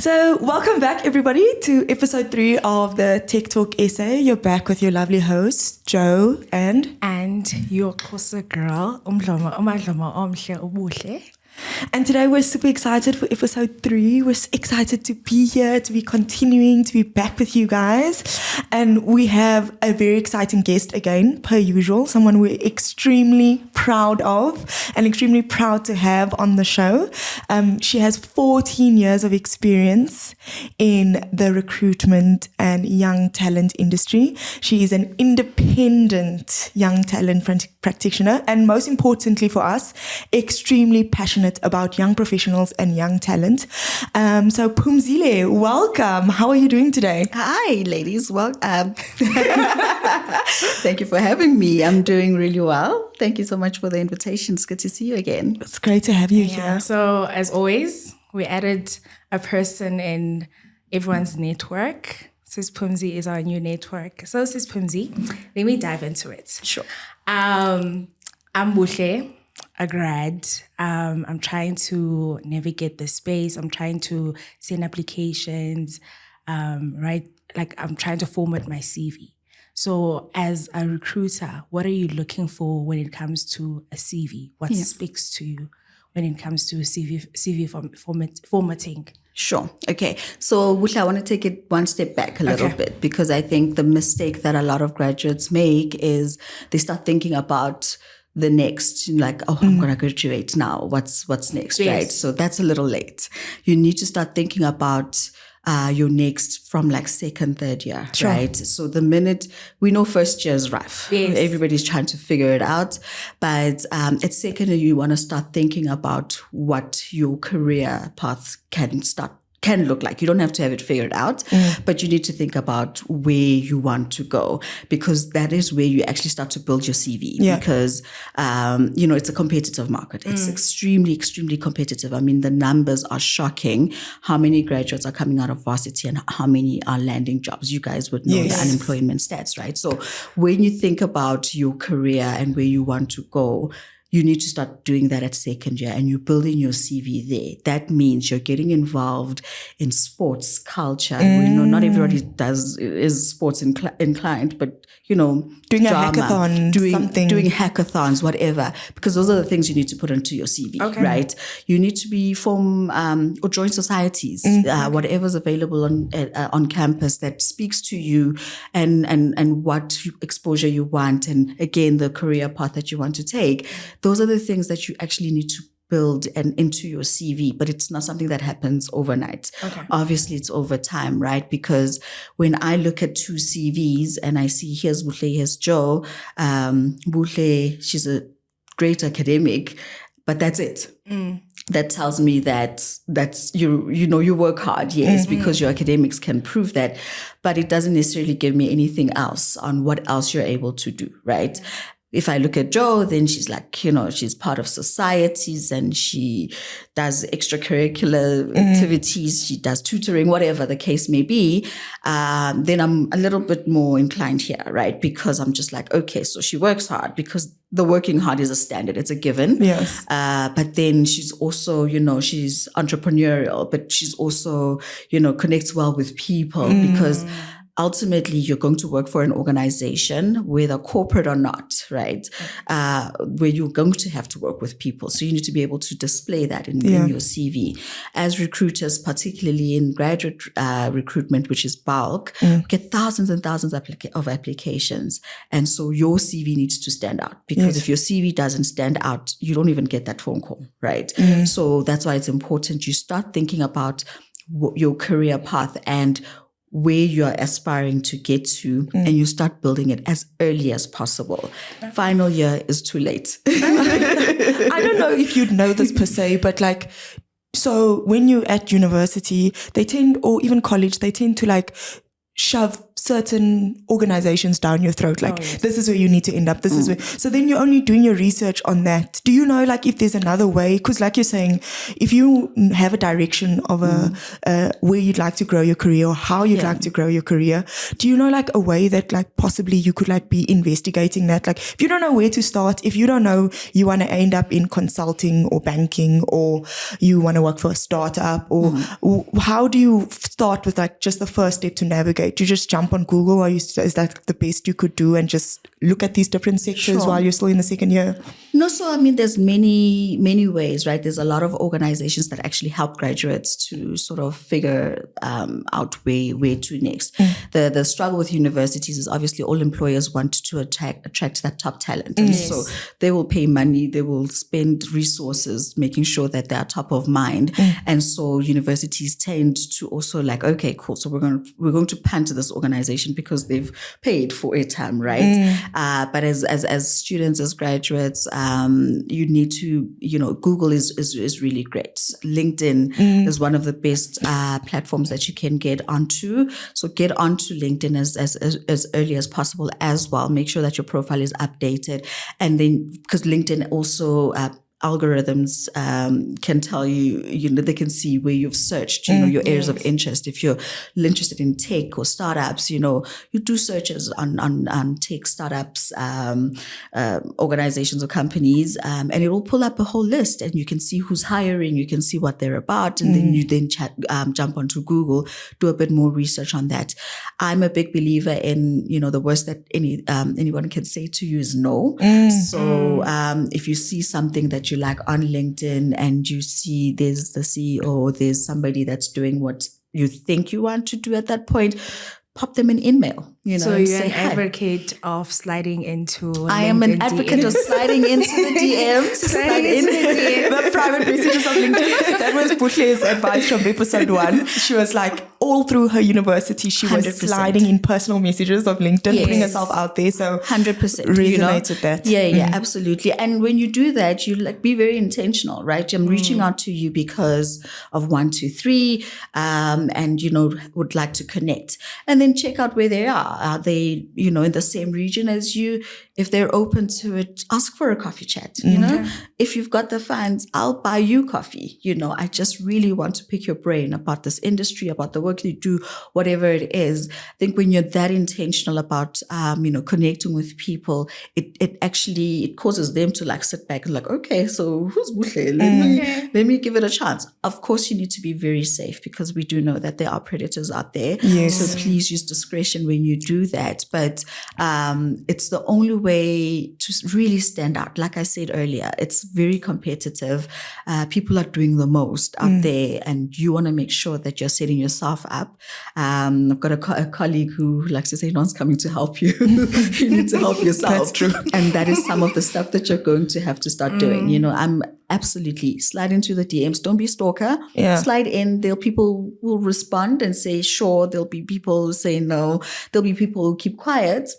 So welcome back, everybody, to episode 3 of the Tech Talk Essay. You're back with your lovely hosts, Joe and your closer girl, And today we're super excited for episode 3. We're excited to be here, to be continuing, to be back with you guys. And we have a very exciting guest again, per usual, someone we're extremely proud of and extremely proud to have on the show. She has 14 years of experience in the recruitment and young talent industry. She is an independent young talent practitioner and, most importantly for us, extremely passionate about young professionals and young talent. So Phumzile, welcome. How are you doing today? Hi, ladies. Welcome. Thank you for having me. I'm doing really well. Thank you so much for the invitation. It's good to see you again. It's great to have you here. So as always, we added a person in everyone's network. Sis Phumzi is our new network. So Sis Phumzi, let me dive into it. Sure. I'm Buhle, a grad. I'm trying to navigate the space. I'm trying to send applications, right? Like I'm trying to format my CV. So as a recruiter, what are you looking for when it comes to a CV? What speaks to you when it comes to CV formatting? Sure. Okay. So, Buhle, I want to take it one step back a little bit, because I think the mistake that a lot of graduates make is they start thinking about the next, like, I'm going to graduate now. What's next, right? So that's a little late. You need to start thinking about your next from like second, third year, right? So the minute we know first year is rough, everybody's trying to figure it out. But at second year, you want to start thinking about what your career path can look like. You don't have to have it figured out, but you need to think about where you want to go, because that is where you actually start to build your CV. Because, it's a competitive market. It's extremely, extremely competitive. I mean, the numbers are shocking. How many graduates are coming out of varsity and how many are landing jobs? You guys would know the unemployment stats, right? So when you think about your career and where you want to go, you need to start doing that at second year, and you're building your CV there. That means you're getting involved in sports culture. We know not everybody is sports inclined, but doing drama, a hackathon, doing hackathons, whatever, because those are the things you need to put into your CV, right? You need to be form or join societies, whatever's available on campus that speaks to you and what exposure you want, and again the career path that you want to take. Those are the things that you actually need to build and into your CV, but it's not something that happens overnight. Obviously, it's over time, right? Because when I look at 2 CVs and I see here's Buhle, here's Joe, Buhle, she's a great academic, but that's it. That tells me that's you work hard, because your academics can prove that, but it doesn't necessarily give me anything else on what else you're able to do, right? If I look at Joe, then she's like, she's part of societies and she does extracurricular activities, she does tutoring, whatever the case may be. Then I'm a little bit more inclined here, right? Because I'm just like, okay, so she works hard, because the working hard is a standard, it's a given. Yes. But then she's also, she's entrepreneurial, but she's also, connects well with people, because ultimately, you're going to work for an organization, whether corporate or not, right? Where you're going to have to work with people. So you need to be able to display that in your CV. As recruiters, particularly in graduate recruitment, which is bulk, we get thousands and thousands of applications. And so your CV needs to stand out, because if your CV doesn't stand out, you don't even get that phone call, right? So that's why it's important you start thinking about your career path and where you're aspiring to get to, and you start building it as early as possible. Final year is too late. I don't know if you'd know this per se, but so when you're at university, they tend, or even college, they tend to shove certain organizations down your throat, like this is where you need to end up, this is where, so then you're only doing your research on that. Do you know, like, if there's another way? Because like you're saying, if you have a direction of where you'd like to grow your career or how you'd like to grow your career, do you know like a way that like possibly you could like be investigating that? Like if you don't know where to start, if you don't know you want to end up in consulting or banking, or you want to work for a startup, or how do you start with like just the first step to navigate? You just jump on Google, or is that the best you could do and just look at these different sectors while you're still in the second year? No, so I mean, there's many ways, right? There's a lot of organizations that actually help graduates to sort of figure out where to next. The struggle with universities is obviously all employers want to attract that top talent. And so they will pay money, they will spend resources making sure that they are top of mind. And so universities tend to also like, okay, cool. So we're going to punt to this organization because they've paid for airtime, right? But as students, as graduates, you need to, Google is really great. LinkedIn is one of the best platforms that you can get onto. So get onto LinkedIn as early as possible as well. Make sure that your profile is updated. And then, because LinkedIn also algorithms can tell you, they can see where you've searched, your areas of interest. If you're interested in tech or startups, you do searches on tech startups, organizations or companies, and it will pull up a whole list, and you can see who's hiring, you can see what they're about, and then you jump onto Google, do a bit more research on that. I'm a big believer in, the worst that anyone can say to you is no. So if you see something that you like on LinkedIn and you see there's the CEO, there's somebody that's doing what you think you want to do at that point, pop them an email. So you're an advocate of sliding into I am an advocate of sliding into the DMs. Sliding into the DMs. The private messages of LinkedIn. That was Butle's advice from episode 1. She was like, all through her university, she was 100%. sliding in personal messages of LinkedIn, putting herself out there. So 100% resonate with that. Yeah, absolutely. And when you do that, you like be very intentional, right? I'm reaching out to you because of 1, 2, 3, and would like to connect. And then check out where they are. Are they, in the same region as you? If they're open to it, ask for a coffee chat. If you've got the funds, I'll buy you coffee. I just really want to pick your brain about this industry, about the work you do, whatever it is. I think when you're that intentional about, connecting with people, it causes them to like sit back and like, okay, so who's Buhle? Let me give it a chance. Of course, you need to be very safe because we do know that there are predators out there. Yes. So please use discretion when you do that. But it's the only way to really stand out. Like I said earlier, it's very competitive. People are doing the most out there, and you want to make sure that you're setting yourself up. I've got a colleague who likes to say, no one's coming to help you. You need to help yourself. That's true. And that is some of the stuff that you're going to have to start doing. I'm absolutely slide into the DMs. Don't be a stalker. Yeah. Slide in. People will respond and say, sure. There'll be people who say no. There'll be people who keep quiet.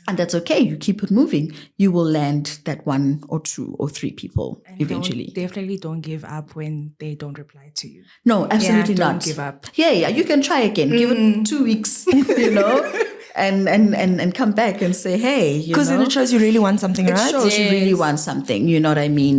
And that's okay. You keep it moving. You will land that 1 or 2 or 3 people and eventually. Definitely don't give up when they don't reply to you. No, absolutely not. Don't give up. Yeah. You can try again. Give it 2 weeks, and come back and say, hey, because then it shows you really want something, right? It shows you really want something. You know what I mean?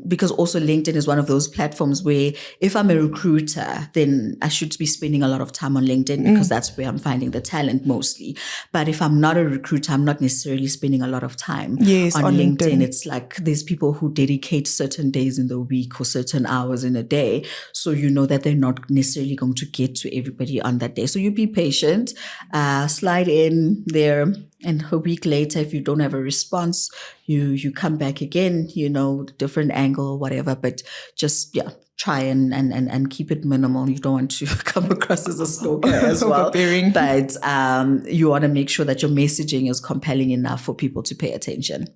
Because also LinkedIn is one of those platforms where if I'm a recruiter, then I should be spending a lot of time on LinkedIn because that's where I'm finding the talent mostly. But if I'm not a recruiter, I'm not necessarily spending a lot of time on LinkedIn. It's like there's people who dedicate certain days in the week or certain hours in a day. So you know that they're not necessarily going to get to everybody on that day. So you be patient, slide in there, and a week later, if you don't have a response, you come back again, different angle or whatever, but just, try and keep it minimal. You don't want to come across as a stalker as well. But you want to make sure that your messaging is compelling enough for people to pay attention.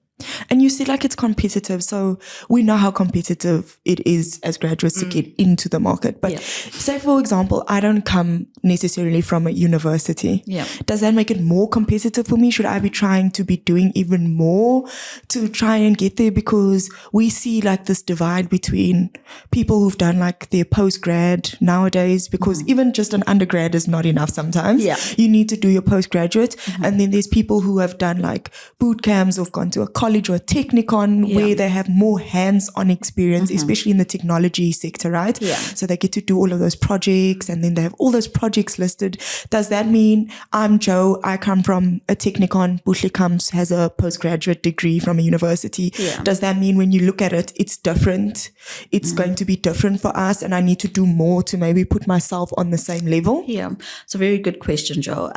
And you see, like, it's competitive. So we know how competitive it is as graduates to get into the market. But say, for example, I don't come necessarily from a university. Yeah. Does that make it more competitive for me? Should I be trying to be doing even more to try and get there? Because we see like this divide between people who've done like their postgrad nowadays, because even just an undergrad is not enough sometimes. Yeah. You need to do your postgraduate. And then there's people who have done like boot camps or gone to a college or a technicon where they have more hands-on experience, especially in the technology sector, right? Yeah. So they get to do all of those projects and then they have all those projects listed. Does that mean I'm Joe, I come from a technicon, Buhle has a postgraduate degree from a university. Yeah. Does that mean when you look at it, it's different? It's going to be different for us and I need to do more to maybe put myself on the same level? Yeah, it's a very good question, Joe.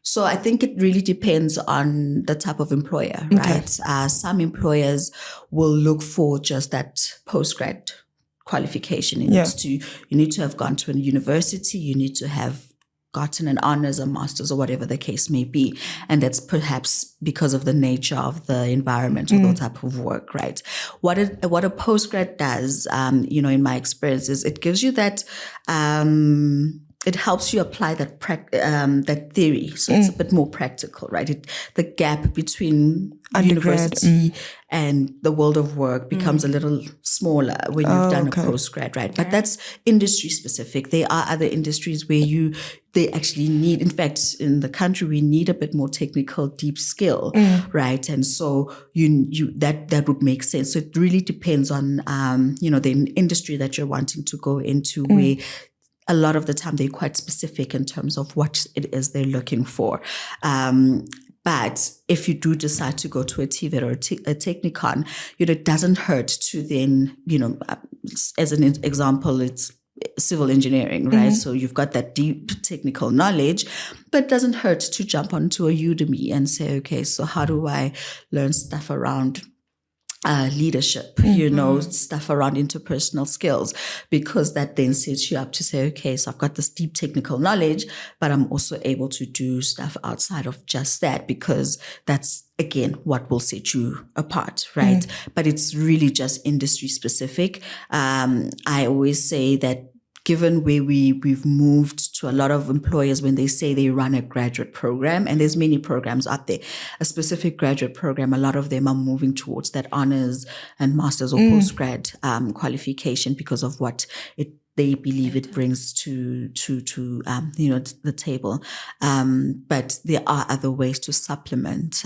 So I think it really depends on the type of employer, right? Some employers will look for just that postgrad qualification. You need to have gone to a university. You need to have gotten an honors, a master's, or whatever the case may be. And that's perhaps because of the nature of the environment or the type of work, right? What a postgrad does, in my experience, is it gives you that, it helps you apply that theory. So it's a bit more practical, right? The gap between university and the world of work becomes a little smaller when you've done a postgrad, right? But that's industry specific. There are other industries where they actually need, in fact, in the country, we need a bit more technical, deep skill, right? And so that would make sense. So it really depends on, the industry that you're wanting to go into, where a lot of the time they're quite specific in terms of what it is they're looking for. But if you do decide to go to a TVET or a Technicon, it doesn't hurt to then, as an example, it's civil engineering, right? So you've got that deep technical knowledge, but it doesn't hurt to jump onto a Udemy and say, okay, so how do I learn stuff around leadership, stuff around interpersonal skills, because that then sets you up to say, okay, so I've got this deep technical knowledge, but I'm also able to do stuff outside of just that, because that's, again, what will set you apart, right? But it's really just industry specific. I always say that given where we've moved to, a lot of employers, when they say they run a graduate program, and there's many programs out there, a specific graduate program, a lot of them are moving towards that honors and masters or postgrad qualification because of what they believe it brings to the table. But there are other ways to supplement,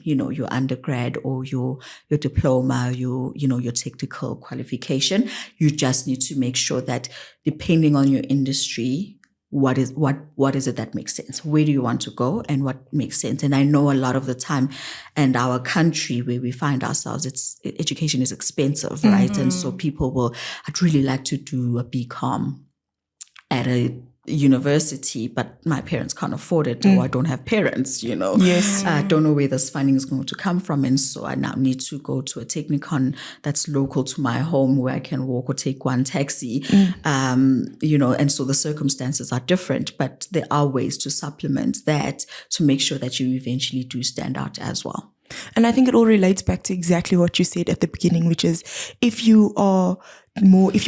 your undergrad or your diploma, your technical qualification. You just need to make sure that, depending on your industry, what is it that makes sense? Where do you want to go and what makes sense? And I know a lot of the time, and our country where we find ourselves, education is expensive, right? And so I'd really like to do a BCom at a university, but my parents can't afford it, or I don't have parents, Yes. I don't know where this funding is going to come from. And so I now need to go to a Technicon that's local to my home, where I can walk or take one taxi, and so the circumstances are different, but there are ways to supplement that to make sure that you eventually do stand out as well. And I think it all relates back to exactly what you said at the beginning, which is if you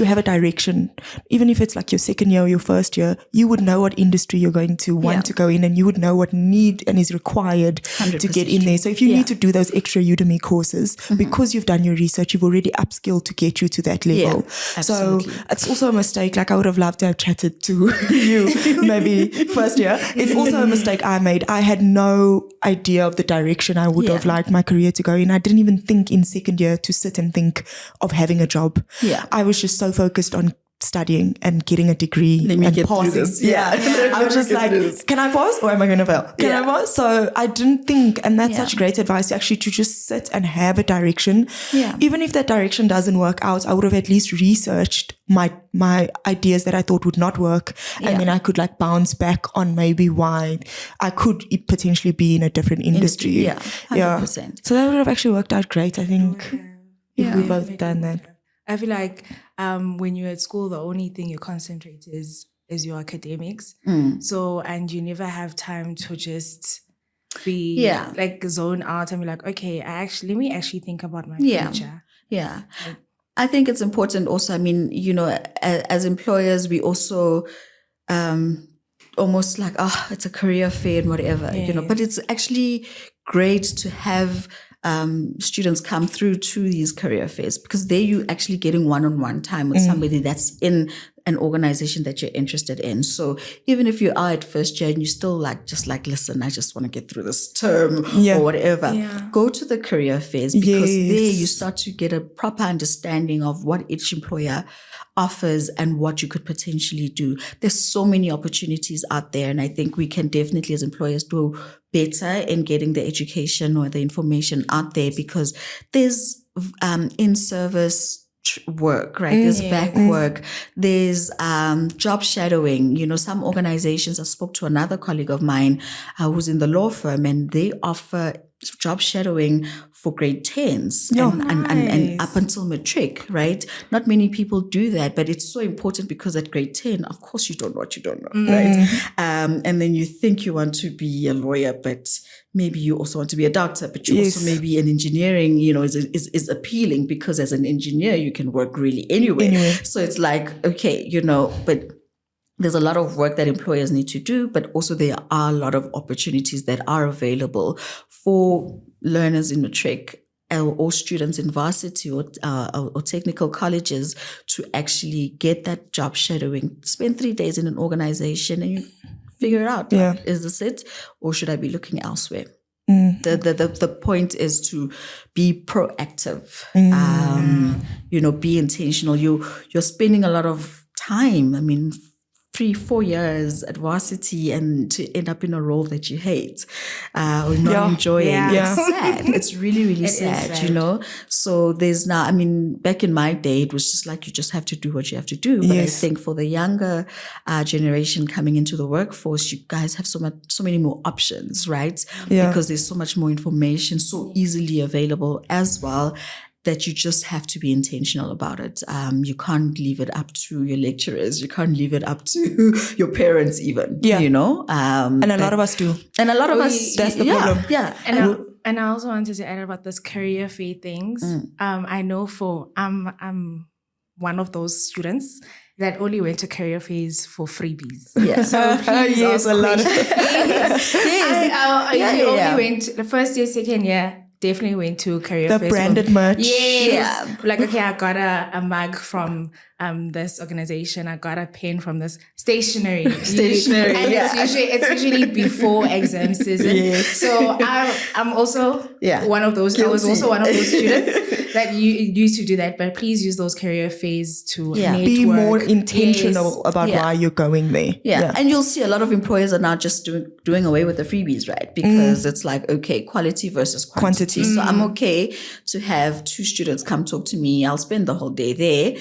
have a direction, even if it's like your second year or your first year, you would know what industry you're going to want to go in, and you would know what need and is required to get in there. So if you need to do those extra Udemy courses, because you've done your research, you've already upskilled to get you to that level. So it's also a mistake. Like, I would have loved to have chatted to you maybe first year. It's also a mistake I made. I had no idea of the direction I would have liked my career to go in. I didn't even think in second year to sit and think of having a job. I was just so focused on studying and getting a degree and passing. I was just like, can I pass or am I going to fail? Can I pass? So I didn't think, and that's such great advice, actually, to just sit and have a direction. Even if that direction doesn't work out, I would have at least researched my ideas that I thought would not work. And then I could like bounce back on maybe why I could potentially be in a different industry. 100%. So that would have actually worked out great, I think, if we both done that. I feel like when you're at school, the only thing you concentrate is your academics. So, and you never have time to just be like zone out and be like, okay, let me actually think about my future. Yeah. I think it's important also, I mean, you know, as employers, we also almost like, it's a career fair and whatever, you know, but it's actually great to have students come through to these career fairs, because there you actually getting one-on-one time with somebody that's in an organization that you're interested in. So even if you are at first year and you still listen, I just want to get through this term or whatever, go to the career fairs, because there you start to get a proper understanding of what each employer offers and what you could potentially do. There's so many opportunities out there, and I think we can definitely as employers do better in getting the education or the information out there, because there's in-service work, right? There's back work. There's job shadowing. You know, some organizations, I spoke to another colleague of mine who's in the law firm, and they offer job shadowing for grade 10s and up until matric, right? Not many people do that, but it's so important, because at grade 10, of course, you don't know what you don't know, right? And then you think you want to be a lawyer, but maybe you also want to be a doctor, but you also maybe in engineering, you know, is appealing, because as an engineer, you can work really anywhere. So it's like, okay, you know, but there's a lot of work that employers need to do, but also there are a lot of opportunities that are available for learners in matric or students in varsity or technical colleges to actually get that job shadowing. Spend 3 days in an organization and you figure it out. Like, is this it, or should I be looking elsewhere? The point is to be proactive. You know, be intentional. You're spending a lot of time. I mean, 3-4 years at varsity, and to end up in a role that you hate or not enjoying. It's sad. It's really, really sad, you know? So there's now, I mean, back in my day, it was just like, you just have to do what you have to do. But I think for the younger generation coming into the workforce, you guys have so many more options, right? Because there's so much more information, so easily available as well, that you just have to be intentional about it. You can't leave it up to your lecturers. You can't leave it up to your parents even, you know? And a lot of us do. And a lot of us, that's the problem. Yeah. And I also wanted to add about this career fair things. I know I'm one of those students that only went to career fairs for freebies. Yeah. So please a lot. I only went the first year, second year. Definitely went to career fairs. The branded merch. Yes. Like, okay, I got a mug from this organization. I got a pen from this stationery. And it's usually before exam season. So I'm also one of those. Guilty. I was also one of those students that you used to do that. But please use those career fairs to network. Be more intentional about why you're going there. Yeah. And you'll see a lot of employers are now just doing away with the freebies, right? Because it's like, okay, quality versus quantity. So I'm okay to have 2 students come talk to me. I'll spend the whole day there,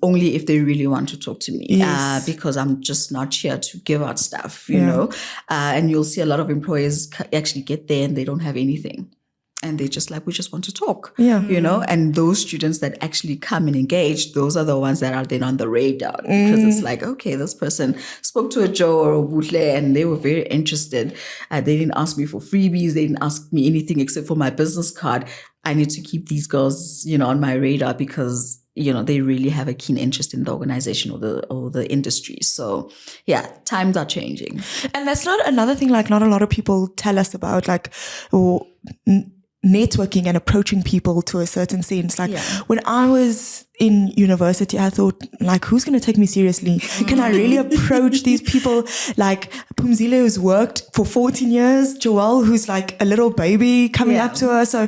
only if they really want to talk to me, because I'm just not here to give out stuff, you know. And you'll see a lot of employers actually get there and they don't have anything. And they're just like, we just want to talk, you know. And those students that actually come and engage, those are the ones that are then on the radar, because it's like, okay, this person spoke to a Joe or a Butle and they were very interested. They didn't ask me for freebies. They didn't ask me anything except for my business card. I need to keep these girls, you know, on my radar, because, you know, they really have a keen interest in the organization or the industry. So yeah, times are changing. And that's not another thing, like, not a lot of people tell us about, like, networking and approaching people to a certain sense. Like when I was in university, I thought, like, who's going to take me seriously? Can I really approach these people? Like Pumzile, who's worked for 14 years, Joelle, who's like a little baby coming up to her. So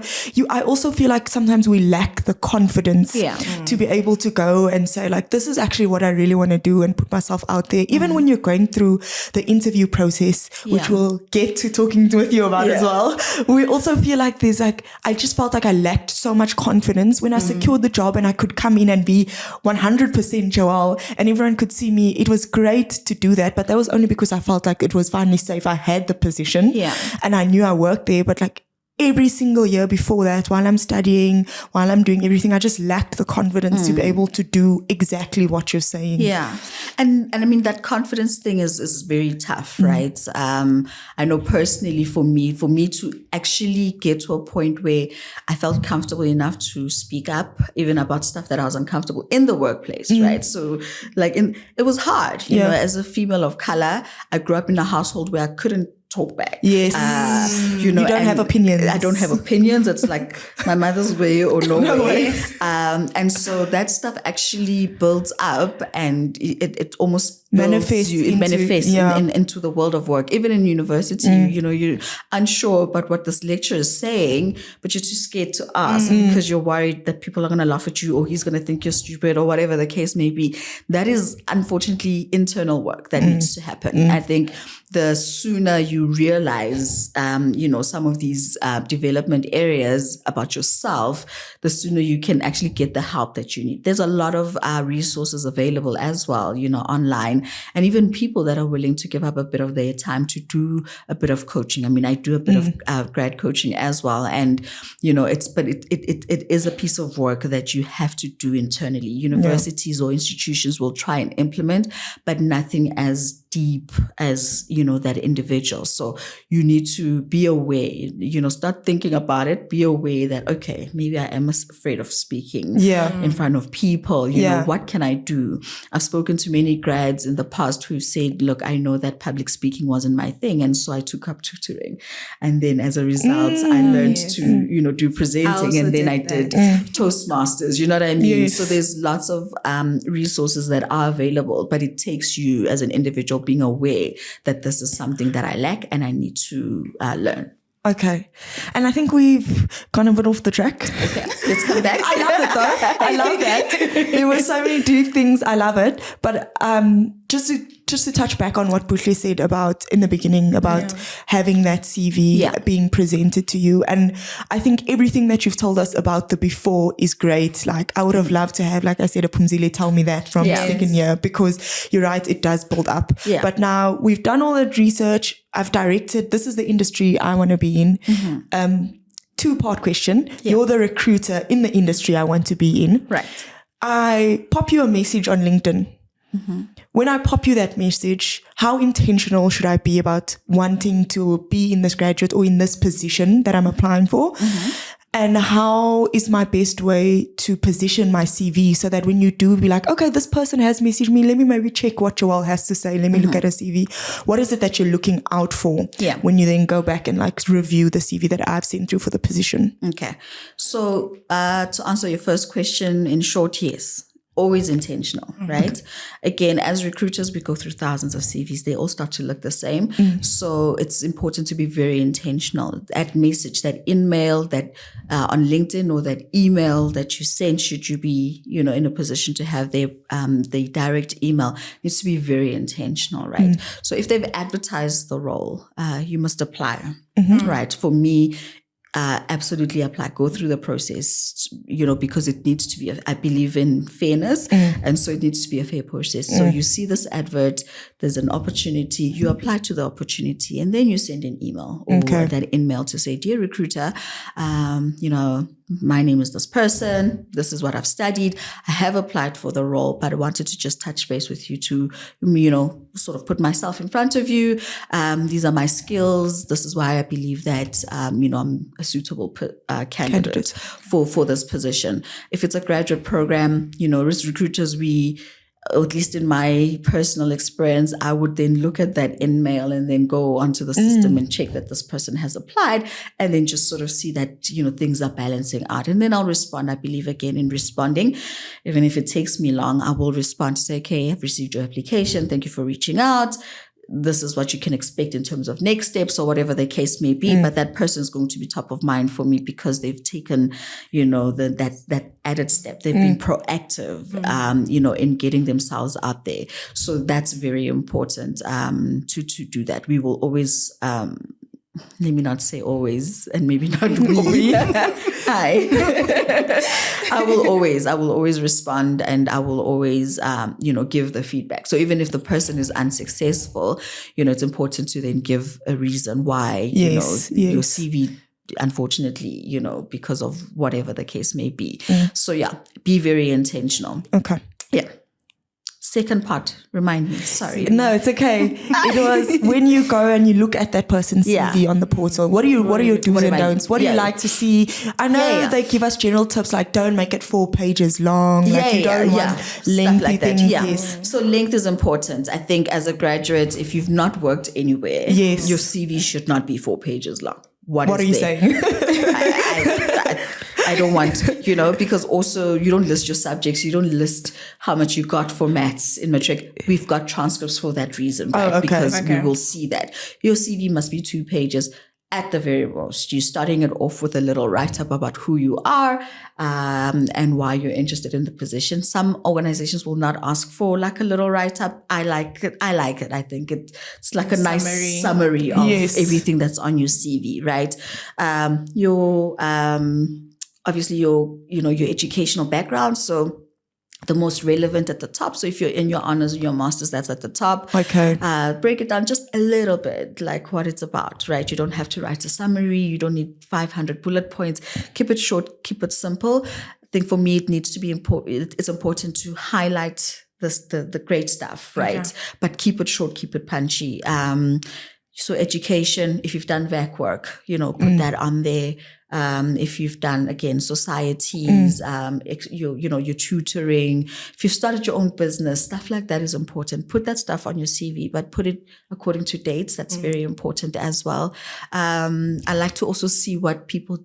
I also feel like sometimes we lack the confidence to be able to go and say, like, this is actually what I really want to do and put myself out there. Even when you're going through the interview process, which we'll get to talking with you about as well, we also feel like there's like, I just felt like I lacked so much confidence when I secured the job and I could come in and be 100% Joelle and everyone could see me. It was great to do that, but that was only because I felt like it was finally safe. I had the position and I knew I worked there, but like every single year before that, while I'm studying, while I'm doing everything, I just lacked the confidence to be able to do exactly what you're saying. Yeah. And I mean, that confidence thing is very tough, right? I know personally for me to actually get to a point where I felt comfortable enough to speak up even about stuff that I was uncomfortable in the workplace, right? So like it was hard, you know, as a female of color, I grew up in a household where I couldn't talk back. Yes. You know, you don't have opinions. I don't have opinions. It's like my mother's way or no way. And so that stuff actually builds up and it almost manifests into the world of work. Even in university, you know, you're unsure about what this lecturer is saying, but you're too scared to ask because you're worried that people are going to laugh at you or he's going to think you're stupid or whatever the case may be. That is unfortunately internal work that needs to happen. I think the sooner you realize, you know, some of these development areas about yourself, the sooner you can actually get the help that you need. There's a lot of resources available as well, you know, online, and even people that are willing to give up a bit of their time to do a bit of coaching. I mean, I do a bit of grad coaching as well, and you know, it is a piece of work that you have to do internally. Universities or institutions will try and implement, but nothing as deep as, you know, that individual. So you need to be aware, you know, start thinking about it, be aware that, okay, maybe I am afraid of speaking in front of people. You know, what can I do? I've spoken to many grads in the past who've said, look, I know that public speaking wasn't my thing. And so I took up tutoring. And then as a result, I learned to, you know, do presenting. And then I did Toastmasters, you know what I mean? Yes. So there's lots of resources that are available, but it takes you as an individual being aware that this is something that I lack and I need to learn. Okay. And I think we've gone a bit off the track. Okay, let's come back. I love it though. I love that. There were so many deep things. I love it. But just to touch back on what Buhle said about in the beginning about having that CV being presented to you. And I think everything that you've told us about the before is great. Like I would have loved to have, like I said, a Pumzile tell me that from second year, because you're right, it does build up. Yeah. But now we've done all that research. I've directed, this is the industry I want to be in. Two-part question. You're the recruiter in the industry I want to be in. Right. I pop you a message on LinkedIn. When I pop you that message, how intentional should I be about wanting to be in this graduate or in this position that I'm applying for? And how is my best way to position my CV so that when you do be like, okay, this person has messaged me, let me maybe check what Joelle has to say. Let me look at her CV. What is it that you're looking out for when you then go back and like review the CV that I've sent through for the position? Okay. So to answer your first question, in short, yes. Always intentional, right? Again, as recruiters, we go through thousands of CVs. They all start to look the same. So it's important to be very intentional. That message, that in-mail, that on LinkedIn or that email that you send, should you be, you know, in a position to have their the direct email, needs to be very intentional, right? So if they've advertised the role, you must apply, right? For me, absolutely apply, go through the process, you know, because it needs to be, I believe in fairness. And so it needs to be a fair process. So you see this advert, there's an opportunity, you apply to the opportunity, and then you send an email or that in-mail to say, dear recruiter, you know, my name is this person. This is what I've studied. I have applied for the role, but I wanted to just touch base with you to, you know, sort of put myself in front of you. These are my skills. This is why I believe that, you know, I'm a suitable candidate for this position. If it's a graduate program, you know, as recruiters, or at least in my personal experience, I would then look at that in-mail and then go onto the system and check that this person has applied, and then just sort of see that, you know, things are balancing out. And then I'll respond. I believe again in responding, even if it takes me long, I will respond to say, okay, I've received your application. Thank you for reaching out. This is what you can expect in terms of next steps or whatever the case may be. But that person is going to be top of mind for me because they've taken, you know, that added step. They've been proactive, you know, in getting themselves out there. So that's very important to do that. We will always, let me not say always, and maybe not we. Hi. I will always respond, and I will always, you know, give the feedback. So even if the person is unsuccessful, you know, it's important to then give a reason why, you know, your CV unfortunately, because of whatever the case may be. So yeah, be very intentional. Okay. Yeah. Second part, remind me. Sorry. No, it's okay. It was when you go and you look at that person's CV on the portal. What are your do's and don'ts? What do you like to see? I know they give us general tips like don't make it 4 pages long. Like you don't want lengthy like that. things. Yeah. Yes. So length is important. I think as a graduate, if you've not worked anywhere, your CV should not be 4 pages long. What are you saying? I don't want, because also you don't list your subjects. You don't list how much you got for maths in matric. We've got transcripts for that reason, right? Because we will see that. Your CV must be 2 pages at the very most. You're starting it off with a little write-up about who you are and why you're interested in the position. Some organizations will not ask for like a little write-up. I like it. I think it's like a nice summary of everything that's on your CV, right? Obviously your educational background. So the most relevant at the top. So if you're in your honors or your masters, that's at the top. Okay. Break it down just a little bit, like what it's about, right? You don't have to write a summary. You don't need 500 bullet points. Keep it short, keep it simple. I think for me, it needs to be important. It's important to highlight the great stuff, right? Okay. But keep it short, keep it punchy. So education, if you've done VAC work, put that on there. If you've done, again, societies, your tutoring, if you've started your own business, stuff like that is important. Put that stuff on your CV, but put it according to dates. That's very important as well. I like to also see what people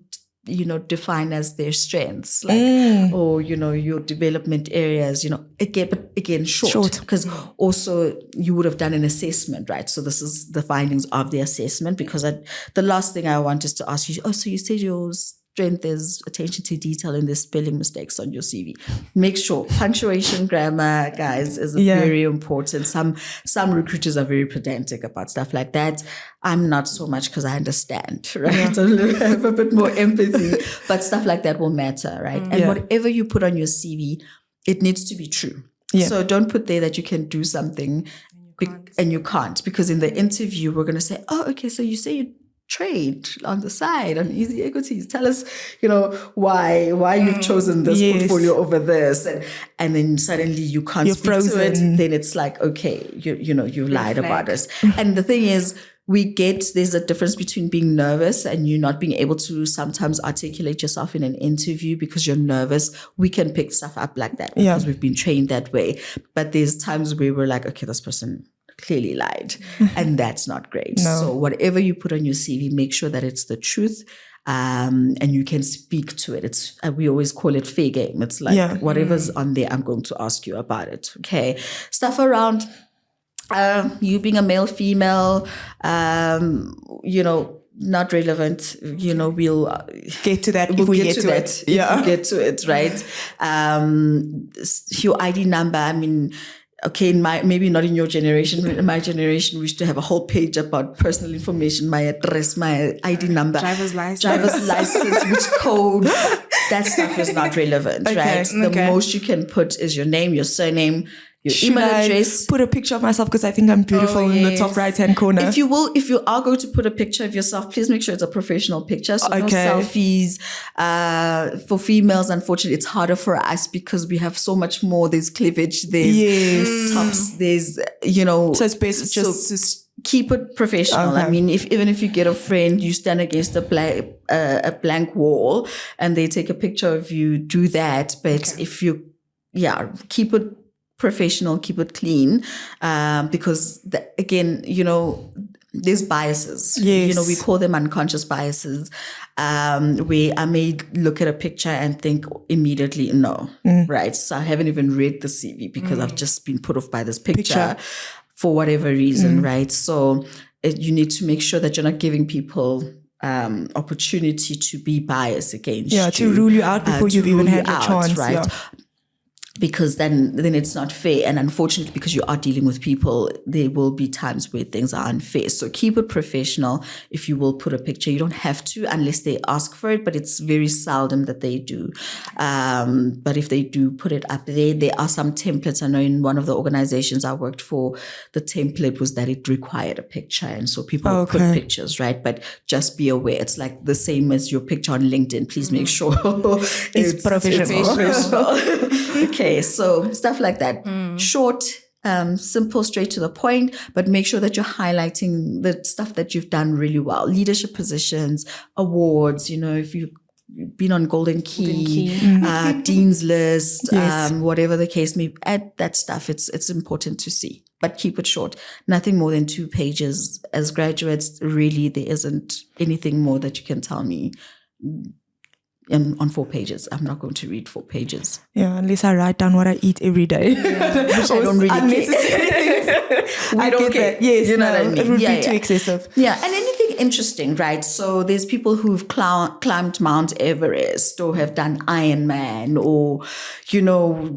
define as their strengths, or your development areas, again short, because also you would have done an assessment, right? So this is the findings of the assessment, because the last thing I want is to ask you, so you said your strength is attention to detail and there's spelling mistakes on your CV. Make sure punctuation, grammar, guys, is very important. Some recruiters are very pedantic about stuff like that. I'm not so much, because I understand, right? I have a bit more empathy, but stuff like that will matter, right? And whatever you put on your CV, it needs to be true. Yeah. So don't put there that you can do something and you can't, because in the interview, we're going to say, oh, okay, so you say you trade on the side on easy equities. Tell us, why you've chosen this portfolio over this, and then suddenly you can't speak to it. Then it's like, okay, you lied about us. And the thing is, there's a difference between being nervous and you not being able to sometimes articulate yourself in an interview because you're nervous. We can pick stuff up like that because we've been trained that way. But there's times where we're like, okay, this person clearly lied, and that's not great. No. So whatever you put on your CV, make sure that it's the truth, and you can speak to it. It's we always call it fair game. It's like whatever's on there, I'm going to ask you about it. Okay, stuff around you being a male, female, not relevant. We'll get to that if we get to it. If we get to it, right? Your ID number. I mean, okay, maybe not in your generation. In my generation, we used to have a whole page about personal information, my address, my ID number, driver's license, which code. That stuff is not relevant, right? The most you can put is your name, your surname, your email address. Put a picture of myself because I think I'm beautiful in the top right-hand corner. If you are going to put a picture of yourself, please make sure it's a professional picture. So no selfies. For females, unfortunately, it's harder for us because we have so much more. There's cleavage, there's tops, there's, So it's best just keep it professional. Okay. I mean, even if you get a friend, you stand against a blank wall and they take a picture of you, do that. But if you, keep it professional, keep it clean, because again, there's biases. Yes. We call them unconscious biases, where I may look at a picture and think immediately, no, right? So I haven't even read the CV because I've just been put off by this picture. For whatever reason, right? So you need to make sure that you're not giving people opportunity to be biased against you. To rule you out before you've even had your chance. Right? because then it's not fair. And unfortunately, because you are dealing with people, there will be times where things are unfair. So keep it professional. If you will put a picture, you don't have to unless they ask for it, but it's very seldom that they do. But if they do put it up there are some templates. I know in one of the organizations I worked for, the template was that it required a picture. And so people put pictures, right? But just be aware, it's like the same as your picture on LinkedIn. Please make sure it's professional. Okay, so stuff like that. Short, simple, straight to the point, but make sure that you're highlighting the stuff that you've done really well. Leadership positions, awards, if you've been on Golden Key, Dean's List, whatever the case may be, add that stuff. It's important to see, but keep it short. Nothing more than 2 pages. As graduates, really, there isn't anything more that you can tell me on 4 pages. I'm not going to read 4 pages. Yeah, unless I write down what I eat every day. Which I don't really care. I don't get that. Yes, you know what I mean? It would be too excessive. Yeah, and anything interesting, right? So there's people who've climbed Mount Everest or have done Ironman or,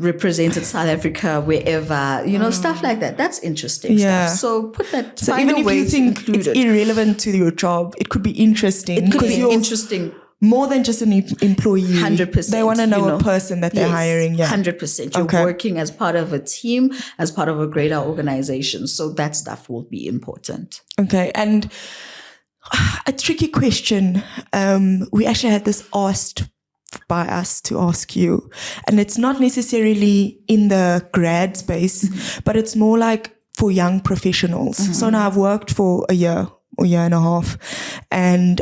represented South Africa wherever, stuff like that. That's interesting stuff. So put that, so even if you think it's irrelevant to your job, it could be interesting. It could be interesting. More than just an employee. 100%. They want to know a person that they're hiring. Yeah. 100%. You're working as part of a team, as part of a greater organization. So that stuff will be important. Okay. And a tricky question. We actually had this asked by us to ask you. And it's not necessarily in the grad space, but it's more like for young professionals. So now I've worked for a year or year and a half, and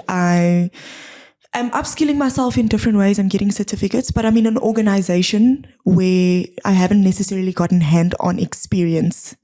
I'm upskilling myself in different ways. I'm getting certificates, but I'm in an organization where I haven't necessarily gotten hand-on experience.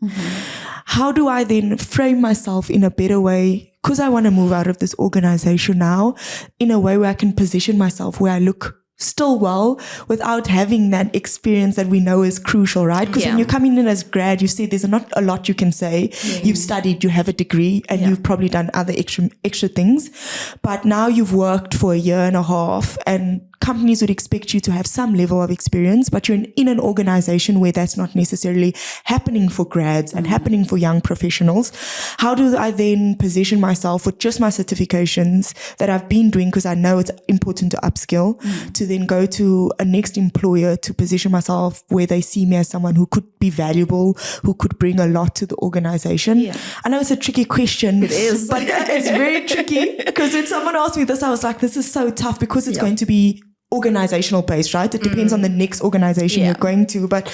How do I then frame myself in a better way? Because I want to move out of this organization now in a way where I can position myself where I look still well without having that experience that we know is crucial, right? Because when you're coming in as grad, you see there's not a lot you can say. You've studied, you have a degree, and you've probably done other extra things. But now you've worked for a year and a half, and companies would expect you to have some level of experience, but you're in an organization where that's not necessarily happening for grads and happening for young professionals. How do I then position myself with just my certifications that I've been doing, because I know it's important to upskill, to then go to a next employer to position myself where they see me as someone who could be valuable, who could bring a lot to the organization? I know it's a tricky question. It is. But it's very tricky, because when someone asked me this, I was like, this is so tough, because it's going to be organizational based, right? It depends on the next organization you're going to. But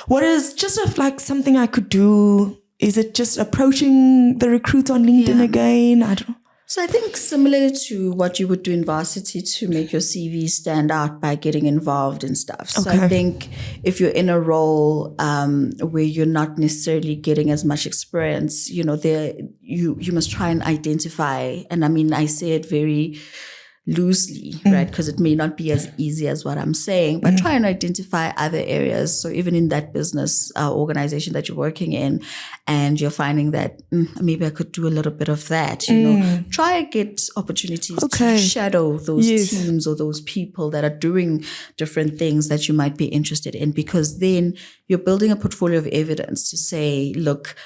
what is just something I could do? Is it just approaching the recruit on LinkedIn again? I don't know. So I think similar to what you would do in varsity to make your CV stand out by getting involved in stuff. So I think if you're in a role where you're not necessarily getting as much experience, you must try and identify. And I mean, I say it very loosely, right? Because it may not be as easy as what I'm saying, but try and identify other areas. So even in that business organization that you're working in, and you're finding that maybe I could do a little bit of that, try and get opportunities to shadow those teams or those people that are doing different things that you might be interested in, because then you're building a portfolio of evidence to say, look,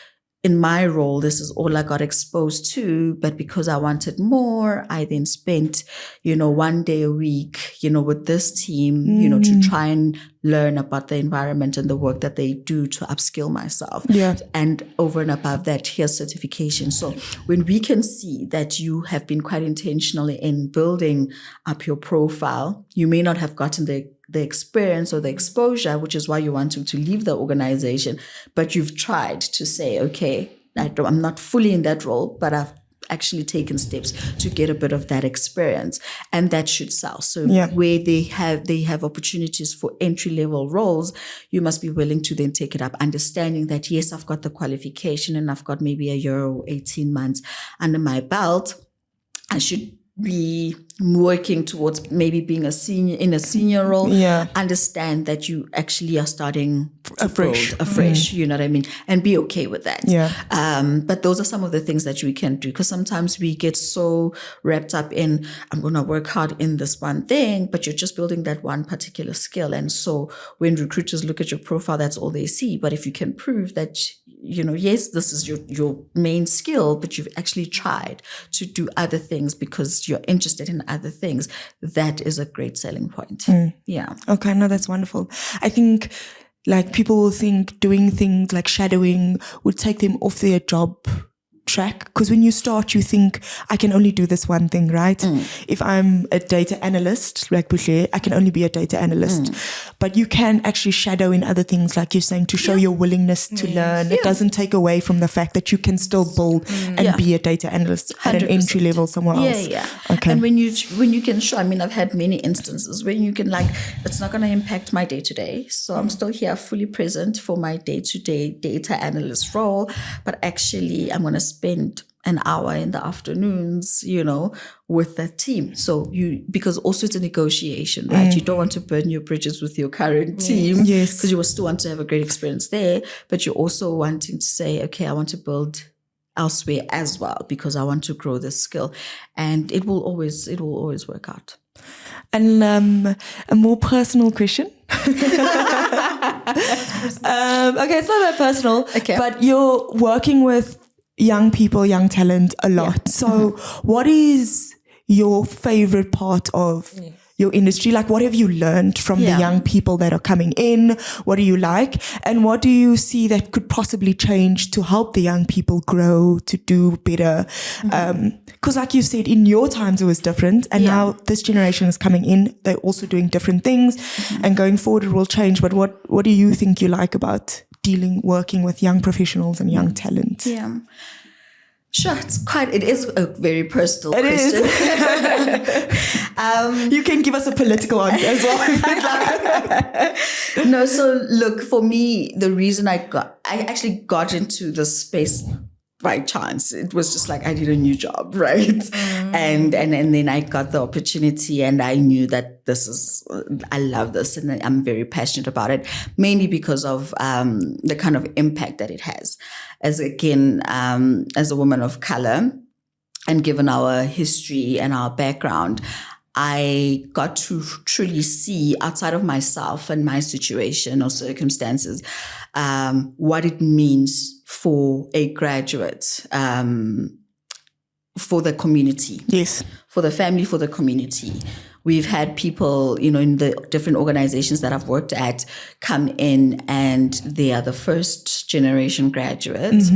in my role, this is all I got exposed to, but because I wanted more, I then spent, 1 day a week, with this team, to try and learn about the environment and the work that they do to upskill myself. And over and above that, here's certification. So when we can see that you have been quite intentional in building up your profile, you may not have gotten the experience or the exposure, which is why you want to leave the organization, but you've tried to say, okay, I'm not fully in that role, but I've actually taken steps to get a bit of that experience, and that should sell. So where they have opportunities for entry-level roles, you must be willing to then take it up, understanding that, yes, I've got the qualification and I've got maybe a year or 18 months under my belt. I should be working towards maybe being a senior role, understand that you actually are starting afresh, you know what I mean? And be okay with that. But those are some of the things that we can do, because sometimes we get so wrapped up in, I'm going to work hard in this one thing, but you're just building that one particular skill. And so when recruiters look at your profile, that's all they see. But if you can prove that, you know, yes, this is your main skill, but you've actually tried to do other things because you're interested in other things, that is a great selling point. Yeah. Okay, no, that's wonderful. I think like people will think doing things like shadowing would take them off their job track, because when you start you think I can only do this one thing, right? If I'm a data analyst like Boucher, I can only be a data analyst, but you can actually shadow in other things, like you're saying, to show your willingness to learn. It doesn't take away from the fact that you can still build and be a data analyst at an entry level somewhere else. Okay. And when you can show, I mean, I've had many instances where you can like, it's not going to impact my day-to-day, so I'm still here fully present for my day-to-day data analyst role, but actually I'm going to spend an hour in the afternoons, you know, with that team. So because also it's a negotiation, right? You don't want to burn your bridges with your current team, because you will still want to have a great experience there, but you're also wanting to say, okay, I want to build elsewhere as well, because I want to grow this skill, and it will always work out. And a more personal question. Okay, it's not that personal, but you're working with young people, young talent a lot. So what is your favorite part of your industry? Like, what have you learned from the young people that are coming in? What do you like? And what do you see that could possibly change to help the young people grow, to do better? Because like you said, in your times it was different, and now this generation is coming in. They're also doing different things, and going forward it will change. But what do you think you like about working with young professionals and young talent? Yeah. Sure, it is a very personal question. You can give us a political answer as well. No, so look, for me, the reason I actually got into this space by chance. It was just like I did a new job, right? And then I got the opportunity, and I knew that I love this, and I'm very passionate about it, mainly because of the kind of impact that it has. As a woman of color, and given our history and our background, I got to truly see outside of myself and my situation or circumstances, what it means for a graduate, for the community. Yes. For the family, for the community. We've had people, you know, in the different organizations that I've worked at come in, and they are the first generation graduates.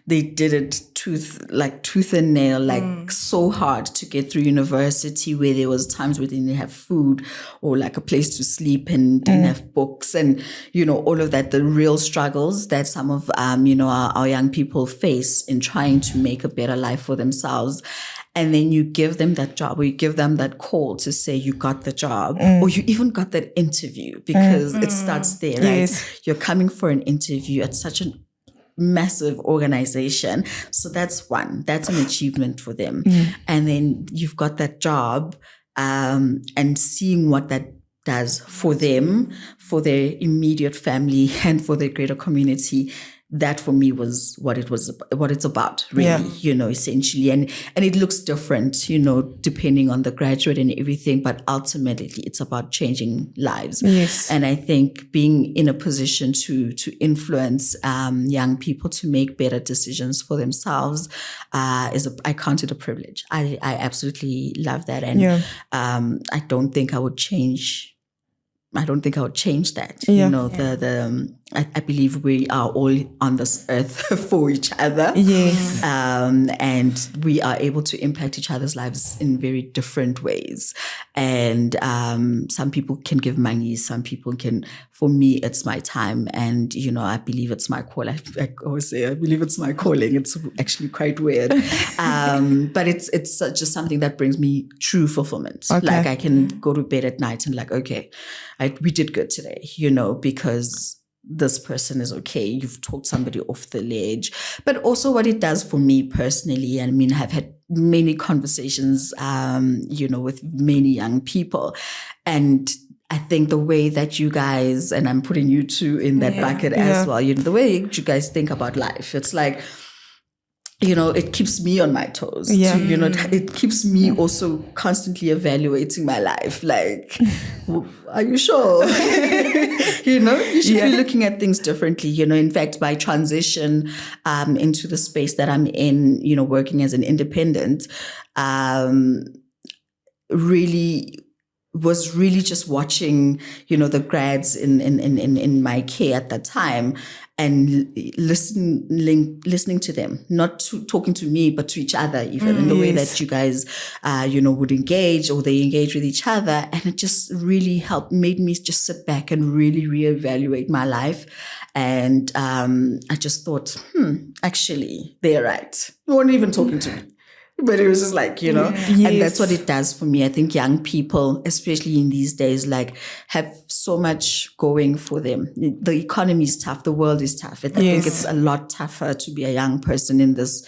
They did it tooth and nail, so hard to get through university, where there was times where they didn't have food or like a place to sleep, and didn't have books, and, you know, all of that, the real struggles that some of, our young people face in trying to make a better life for themselves. And then you give them that job, or you give them that call to say you got the job, or you even got that interview, because it starts there, right? Yes. You're coming for an interview at such a massive organization. So that's an achievement for them. And then you've got that job, and seeing what that does for them, for their immediate family, and for their greater community. That for me was what it's about, really, you know, essentially. And it looks different, you know, depending on the graduate and everything, but ultimately it's about changing lives. Yes. And I think being in a position to influence young people to make better decisions for themselves I count it a privilege. I absolutely love that. And I don't think I would change that. Yeah. You know, I believe we are all on this earth for each other. Yes. And we are able to impact each other's lives in very different ways. And some people can give money, some people can. For me, it's my time, and, you know, I believe it's my call. I always say I believe it's my calling. It's actually quite weird, but it's just something that brings me true fulfillment. Okay. Like I can go to bed at night and like, okay, we did good today, you know, because this person is okay. You've talked somebody off the ledge. But also what it does for me personally, I mean, I've had many conversations, with many young people. And I think the way that you guys, and I'm putting you two in that bucket as well, the way you guys think about life, it's like, it keeps me on my toes. Yeah. It keeps me also constantly evaluating my life. Like, are you sure? You should be looking at things differently. In fact, my transition into the space that I'm in, working as an independent, was really just watching, the grads in my care at that time and listening to them, not talking to me, but to each other, even in the way that you guys, would engage or they engage with each other. And it just really made me just sit back and really reevaluate my life. And I just thought, actually, they're right. They weren't even talking to me. But it was just like, and that's what it does for me. I think young people, especially in these days, like have so much going for them. The economy is tough. The world is tough. I think it's a lot tougher to be a young person in this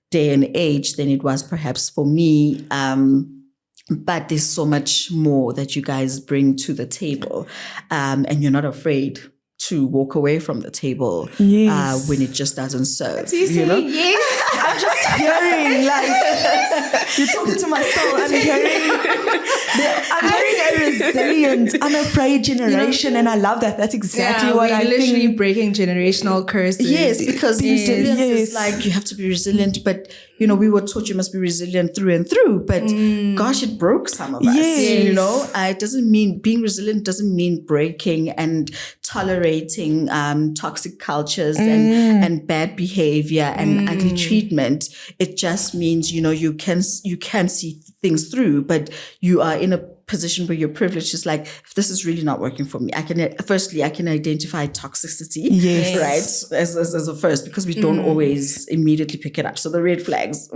day and age than it was perhaps for me. But there's so much more that you guys bring to the table. And you're not afraid to walk away from the table when it just doesn't serve. Yes. I'm just hearing, like, you're talking to my soul. I'm hearing a resilient, unafraid generation, and I love that. That's exactly what I think. We're literally breaking generational curses. Yes, because resilience is like, you have to be resilient, but, we were taught you must be resilient through and through, but gosh, it broke some of us. It doesn't mean, being resilient doesn't mean breaking and tolerating toxic cultures and bad behavior and ugly treatment. It just means, you can see things through, but you are in a position where you're privileged. Is like, if this is really not working for me, I can identify toxicity, right? As a first, because we don't always immediately pick it up. So the red flags,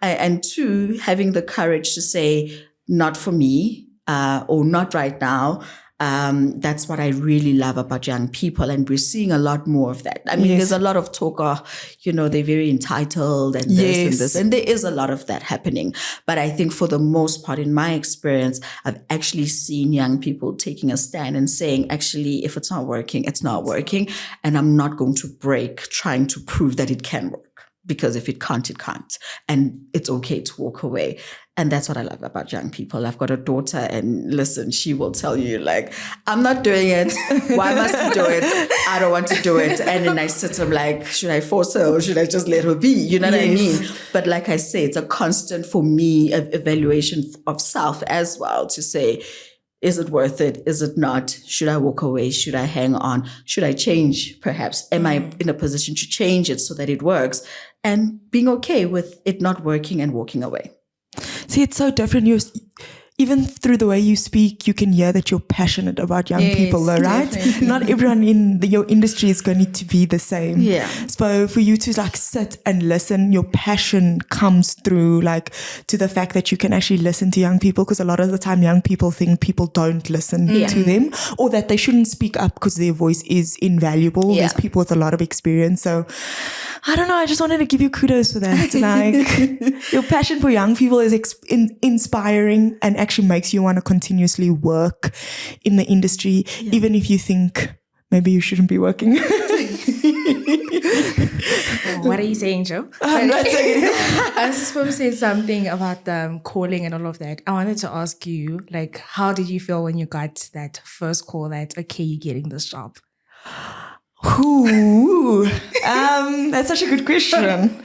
and two, having the courage to say, not for me, or not right now. That's what I really love about young people. And we're seeing a lot more of that. I mean, there's a lot of talk, they're very entitled and this and this. And there is a lot of that happening. But I think for the most part, in my experience, I've actually seen young people taking a stand and saying, actually, if it's not working, it's not working. And I'm not going to break trying to prove that it can work. Because if it can't, it can't. And it's okay to walk away. And that's what I love about young people. I've got a daughter, and listen, she will tell you, like, I'm not doing it. Why must I do it? I don't want to do it. And then I sit, I'm like, should I force her or should I just let her be? You know what I mean? But like I say, it's a constant, for me, evaluation of self as well, to say, is it worth it? Is it not? Should I walk away? Should I hang on? Should I change perhaps? Am I in a position to change it so that it works? And being okay with it not working and walking away. See, it's so different. Even through the way you speak, you can hear that you're passionate about young people, though, right? Definitely. Not everyone in your industry is going to be the same. Yeah. So for you to like sit and listen, your passion comes through like to the fact that you can actually listen to young people, because a lot of the time young people think people don't listen to them, or that they shouldn't speak up because their voice is invaluable. There's people with a lot of experience. So I don't know. I just wanted to give you kudos for that. Like, your passion for young people is inspiring and actually makes you want to continuously work in the industry, even if you think maybe you shouldn't be working. What are you saying, Joe? I'm not saying it. I was supposed to say something about calling and all of that. I wanted to ask you, like, how did you feel when you got that first call that, okay, you're getting this job? Ooh, that's such a good question.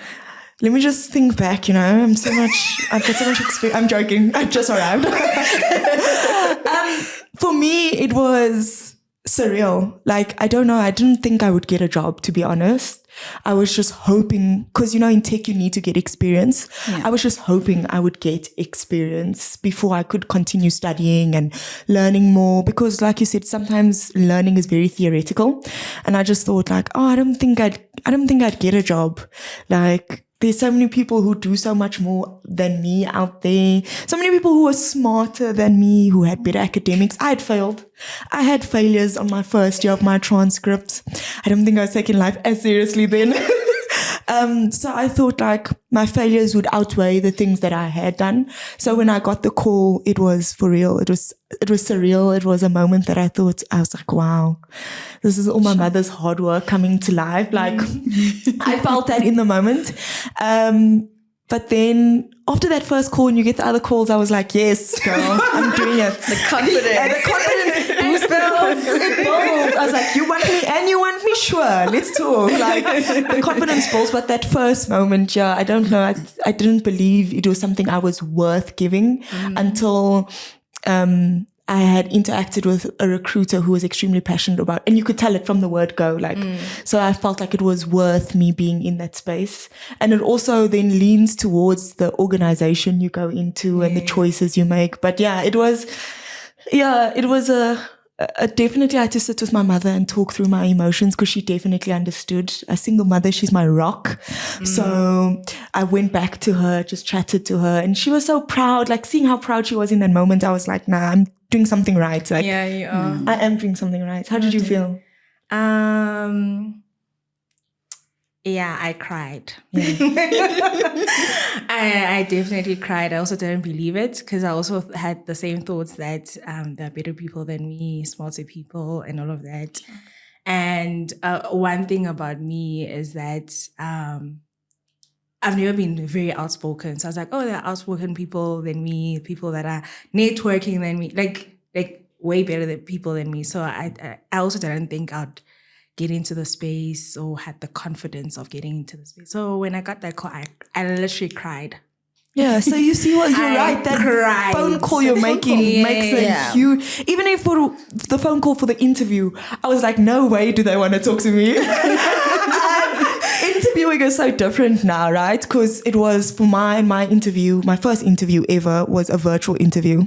Let me just think back, I've got so much experience. I'm joking. I just arrived. For me, it was surreal. Like, I don't know. I didn't think I would get a job, to be honest. I was just hoping, because, in tech, you need to get experience. Yeah. I was just hoping I would get experience before I could continue studying and learning more. Because like you said, sometimes learning is very theoretical. And I just thought like, I don't think I'd get a job. Like, there's so many people who do so much more than me out there. So many people who were smarter than me, who had better academics. I had failed. I had failures on my first year of my transcripts. I don't think I was taking life as seriously then. So I thought like my failures would outweigh the things that I had done. So when I got the call, it was for real. It was surreal. It was a moment that I was like, wow, this is all my mother's hard work coming to life. Like I felt that in the moment. But then after that first call and you get the other calls, I was like, yes, girl, I'm doing it. The confidence. And the confidence boosted. It builds. I was like, you want me and you want me? Sure, let's talk. Like the confidence builds. But that first moment, yeah, I don't know. I didn't believe it was something I was worth giving until I had interacted with a recruiter who was extremely passionate about, and you could tell it from the word go, like, so I felt like it was worth me being in that space. And it also then leans towards the organization you go into and the choices you make. But it was definitely I had to sit with my mother and talk through my emotions because she definitely understood. A single mother, she's my rock. So I went back to her, just chatted to her, and she was so proud, like seeing how proud she was in that moment. I was like, nah, I'm doing something right. Like, yeah, you are. I am doing something right. How did you feel? Yeah, I cried. I definitely cried. I also didn't believe it because I also had the same thoughts that there are better people than me, smarter people, and all of that. And one thing about me is that I've never been very outspoken. So I was like, oh, there are outspoken people than me, people that are networking than me, like way better than people than me. So I also didn't think I'd get into the space or had the confidence of getting into the space. So when I got that call, I literally cried. Yeah, so you see what you're right. That phone call you're making makes a huge. Even if for the phone call for the interview, I was like, no way do they want to talk to me. Interviewing is so different now, right? Because it was for my interview, my first interview ever was a virtual interview.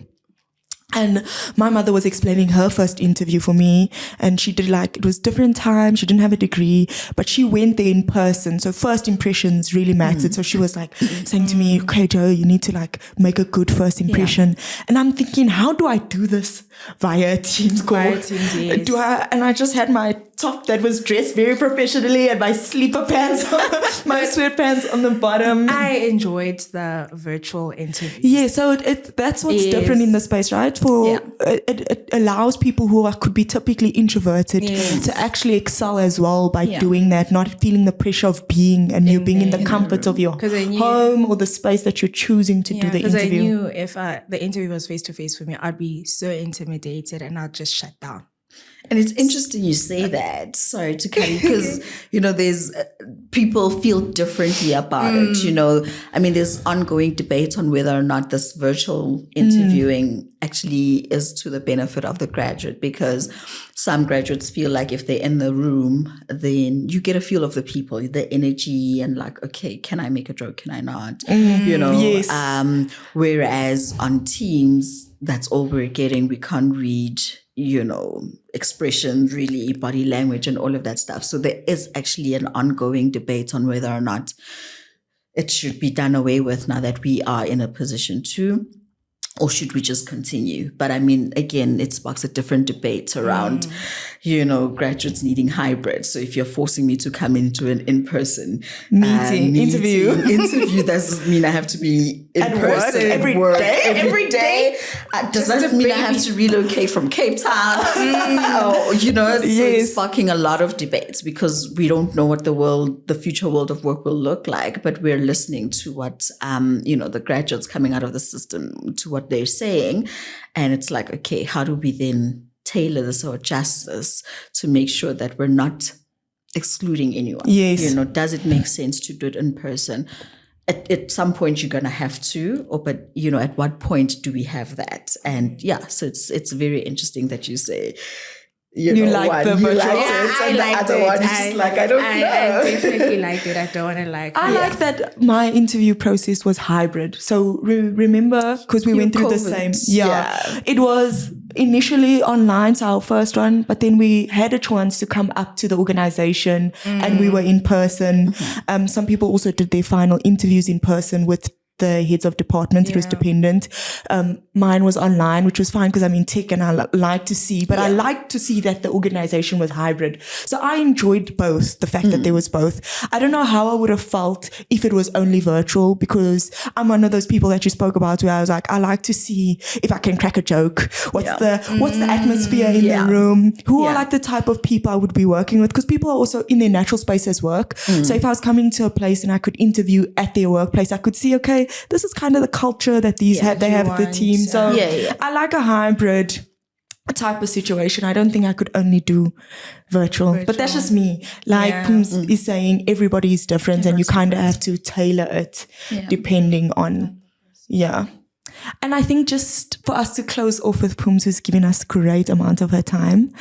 And my mother was explaining her first interview for me, and she did it was different time. She didn't have a degree, but she went there in person. So first impressions really mattered. So she was like saying to me, okay, Joe, you need to make a good first impression. Yeah. And I'm thinking, how do I do this via a Teams call? Yes. And I just had my top that was dressed very professionally and my sleeper pants, my sweatpants on the bottom. I enjoyed the virtual interview. Yeah, so that's what's different in the space, right? It allows people who could be typically introverted to actually excel as well by doing that, not feeling the pressure of being in the comfort of your home or the space that you're choosing to do the interview. Because I knew if the interview was face-to-face for me, I'd be so intimidated and I'd just shut down. And it's interesting you say that. Sorry to cut you, because, there's people feel differently about it. I mean, there's ongoing debate on whether or not this virtual interviewing actually is to the benefit of the graduate, because some graduates feel like if they're in the room, then you get a feel of the people, the energy, and like, okay, can I make a joke? Can I not? Yes. Whereas on Teams, that's all we're getting. We can't read, expression, really, body language and all of that stuff. So there is actually an ongoing debate on whether or not it should be done away with now that we are in a position to, or should we just continue? But I mean, again, it sparks a different debate around, graduates needing hybrid. So if you're forcing me to come into an in-person interview, that doesn't mean I have to be in person every day. Does that mean I have to relocate from Cape Town? It's sparking a lot of debates because we don't know what the future world of work will look like, but we're listening to what, the graduates coming out of the system, to what they're saying. And it's like, okay, how do we then tailor this or adjust this to make sure that we're not excluding anyone? Yes. Does it make sense to do it in person? At some point you're going to have to, but at what point do we have that? And so it's very interesting that you say, you like the virtual and the other one is just like, I don't know. I definitely liked it. I don't want to like that my interview process was hybrid. So remember, because we went through the same. It initially online, so our first one, but then we had a chance to come up to the organization and we were in person. Some people also did their final interviews in person with the heads of departments. It was dependent. Mine was online, which was fine because I'm in tech and I like to see, but I like to see that the organization was hybrid. So I enjoyed both, the fact that there was both. I don't know how I would have felt if it was only virtual, because I'm one of those people that you spoke about where I was like, I like to see if I can crack a joke. What's the atmosphere in the room? Who are like the type of people I would be working with? Because people are also in their natural space as work. So if I was coming to a place and I could interview at their workplace, I could see, okay, this is kind of the culture that they have at the team. So I like a hybrid type of situation. I don't think I could only do virtual. But that's just me. Like Pums is saying, everybody is different and you kind of have to tailor it depending on, And I think just for us to close off with Pums, who's given us a great amount of her time,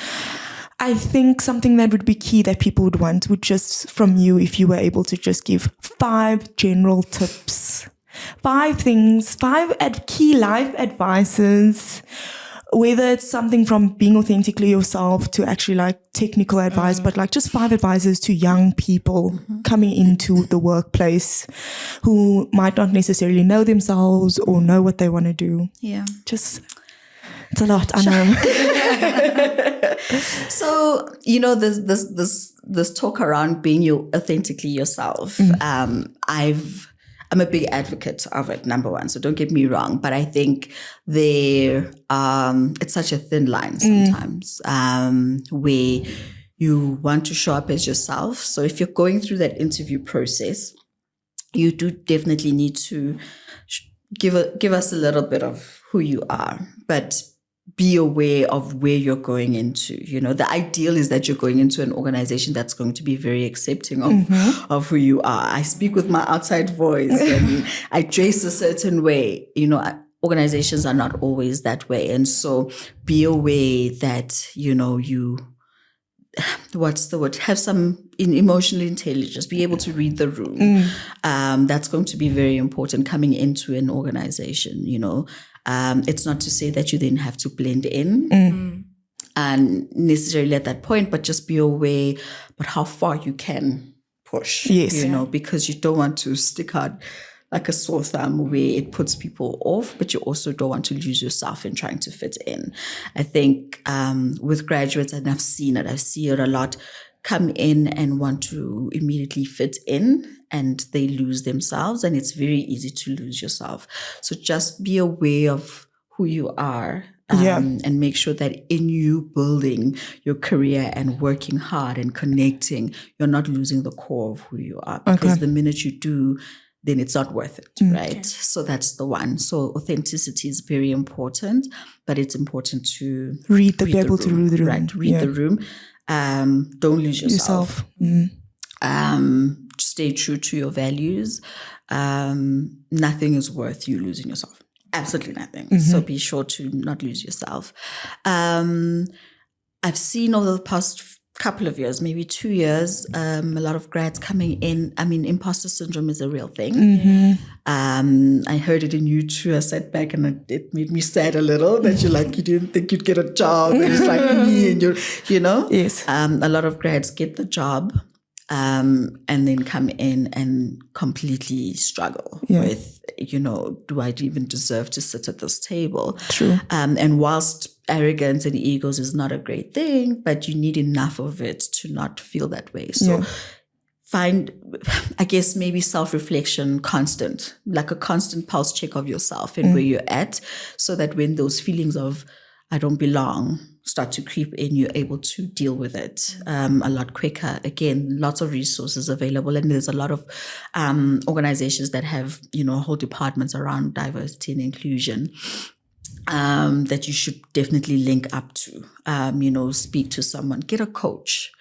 I think something that would be key that people would want would just from you, if you were able to just give 5 general tips, 5 things, 5 key life advices, whether it's something from being authentically yourself to actually like technical advice, but like just 5 advices to young people coming into the workplace who might not necessarily know themselves or know what they want to do. Yeah. Just, it's a lot, I know. So, you know, this talk around being authentically yourself, I'm a big advocate of it, number one. So don't get me wrong, but I think it's such a thin line sometimes where you want to show up as yourself. So if you're going through that interview process, you do definitely need to give us a little bit of who you are, but be aware of where you're going into. You know, the ideal is that you're going into an organization that's going to be very accepting of who you are. I speak with my outside voice and I dress a certain way. You know, organizations are not always that way. And so be aware that, you know, have some emotional intelligence, be able to read the room. That's going to be very important coming into an organization, you know. It's not to say that you then have to blend in and necessarily at that point, but just be aware but how far you can push, you know, because you don't want to stick out like a sore thumb where it puts people off, but you also don't want to lose yourself in trying to fit in. I think with graduates, and I see it a lot, come in and want to immediately fit in and they lose themselves, and it's very easy to lose yourself. So just be aware of who you are and make sure that in you building your career and working hard and connecting, you're not losing the core of who you are, because the minute you do, then it's not worth it, right? So that's the one. So authenticity is very important, but it's important to be able to read the room. Right, read the room. Don't lose yourself. Stay true to your values. Nothing is worth you losing yourself. Absolutely nothing. So be sure to not lose yourself. I've seen over the past couple of years, maybe 2 years, a lot of grads coming in. I mean, imposter syndrome is a real thing. I heard it in you too. I sat back and it made me sad a little that you didn't think you'd get a job. And it's like me and you know? Yes. A lot of grads get the job and then come in and completely struggle with, you know, do I even deserve to sit at this table? True. And whilst arrogance and egos is not a great thing, but you need enough of it to not feel that way. So find, I guess, maybe self-reflection constant, like a constant pulse check of yourself and where you're at, so that when those feelings of I don't belong start to creep in, you're able to deal with it a lot quicker. Again, lots of resources available, and there's a lot of organizations that have, you know, whole departments around diversity and inclusion that you should definitely link up to. You know, speak to someone, get a coach,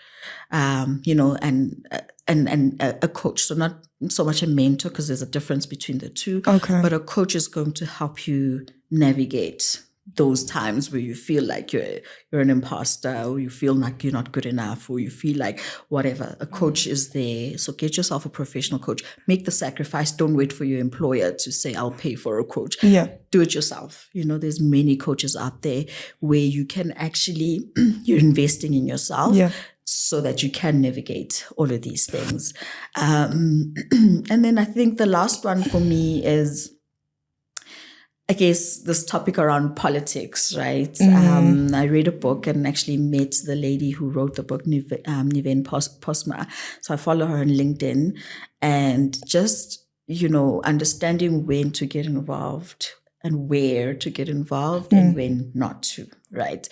you know, and a coach. So not so much a mentor, because there's a difference between the two. But a coach is going to help you navigate those times where you feel like you're an imposter, or you feel like you're not good enough, or you feel like whatever. A coach is there. So get yourself a professional coach. Make the sacrifice. Don't wait for your employer to say, I'll pay for a coach. Yeah. Do it yourself. There's many coaches out there where you can actually, you're investing in yourself. Yeah. So that you can navigate all of these things. And then I think the last one for me is, I guess, this topic around politics, right? I read a book and actually met the lady who wrote the book, Niveen Posma. So I follow her on LinkedIn, and just, understanding when to get involved and where to get involved and when not to, right?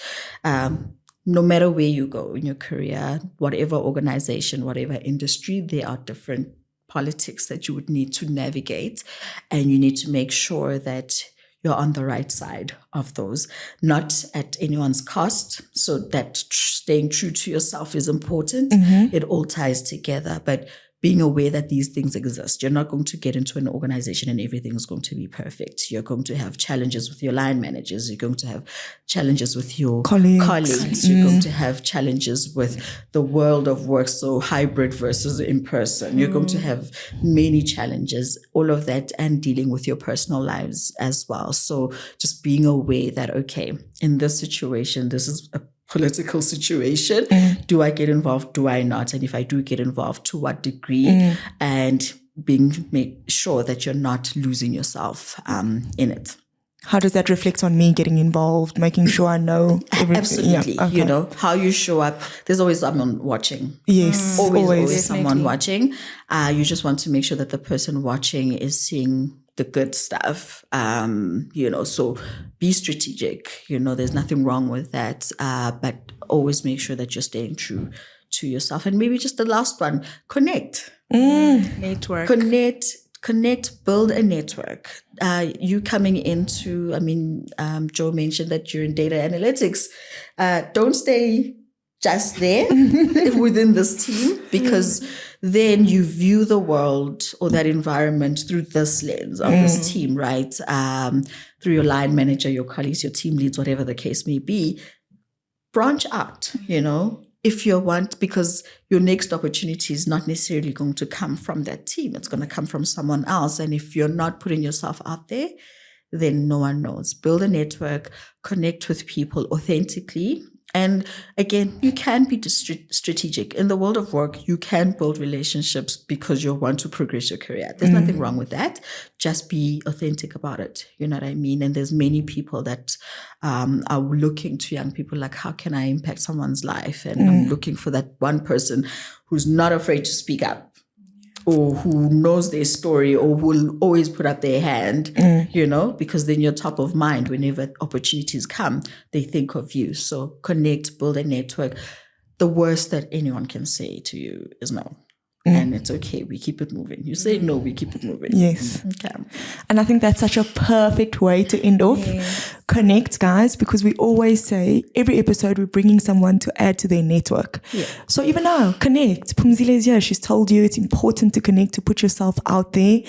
No matter where you go in your career, whatever organization, whatever industry, there are different politics that you would need to navigate, and you need to make sure that you're on the right side of those, not at anyone's cost. So that staying true to yourself is important. It all ties together, but being aware that these things exist. You're not going to get into an organization and everything is going to be perfect. You're going to have challenges with your line managers. You're going to have challenges with your colleagues. You're going to have challenges with the world of work, so hybrid versus in person. You're going to have many challenges, all of that, and dealing with your personal lives as well. So just being aware that, okay, in this situation, this is a political situation. Do I get involved? Do I not? And if I do get involved, to what degree? And make sure that you're not losing yourself in it. How does that reflect on me getting involved, making sure I know everything? Absolutely. Yeah, okay. How you show up. There's always someone watching. Yes, always someone watching. You just want to make sure that the person watching is seeing the good stuff, so be strategic, there's nothing wrong with that, but always make sure that you're staying true to yourself. And maybe just the last one, connect. Network. Connect, build a network. You coming into, Joe mentioned that you're in data analytics. Don't stay just there within this team, because then you view the world or that environment through this lens of this team, right? Through your line manager, your colleagues, your team leads, whatever the case may be. Branch out, if you want, because your next opportunity is not necessarily going to come from that team. It's going to come from someone else. And if you're not putting yourself out there, then no one knows. Build a network, connect with people authentically. And again, you can be strategic. In the world of work, you can build relationships because you want to progress your career. There's nothing wrong with that. Just be authentic about it. You know what I mean? And there's many people that are looking to young people like, how can I impact someone's life? And I'm looking for that one person who's not afraid to speak up, or who knows their story, or will always put up their hand, because then you're top of mind. Whenever opportunities come, they think of you. So connect, build a network. The worst that anyone can say to you is no. And it's okay. We keep it moving. You say no, we keep it moving. Yes. Okay. And I think that's such a perfect way to end off. Yes. Connect, guys, because we always say every episode we're bringing someone to add to their network. Yeah. So even now, connect. Phumzile is here. She's told you it's important to connect, to put yourself out there,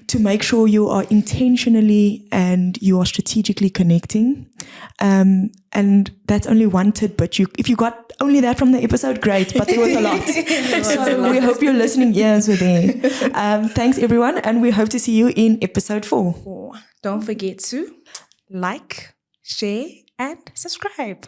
to make sure you are intentionally and you are strategically connecting. And that's only one tidbit. If you got only that from the episode, great, but there was a lot. So we hope your listening ears were there. Thanks, everyone, and we hope to see you in episode 4. Don't forget to like, share, and subscribe.